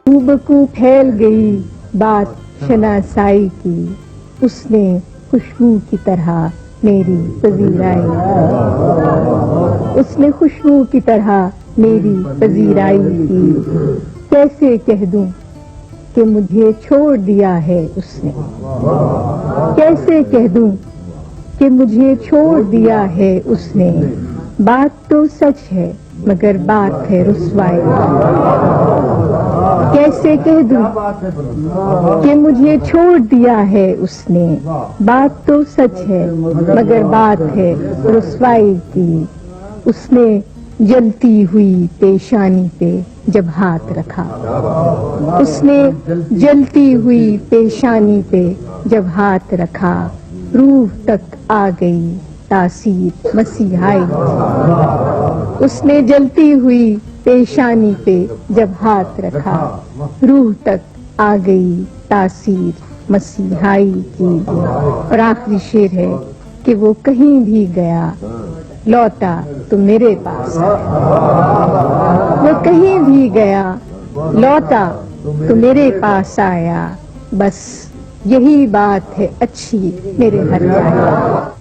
बकू फैल गई बात शनासाई की, उसने खुशबू की तरह मेरी पजीराई, उसने खुशबू की तरह मेरी पजीराई की। कैसे कह दूं कि मुझे छोड़ दिया है उसने, कैसे कह दूं कि मुझे छोड़ दिया है उसने। बात तो सच है मगर बात है रुसवाई। कैसे कह दूं कि मुझे छोड़ दिया है उसने, बात तो सच है मगर बात है रुसवाई की। उसने जलती हुई पेशानी पे जब हाथ रखा, उसने जलती हुई पेशानी पे जब हाथ रखा, रूह तक आ गई तासीर मसीहाई। उसने जलती हुई पेशानी पे जब हाथ रखा, रूह तक आ गई तासीर मसीहाई की। और आखिरी शेर है कि वो कहीं भी गया लौटा तो मेरे पास आया। वो कहीं भी गया लौटा तो मेरे पास आया। बस यही बात है अच्छी मेरे हर जाए।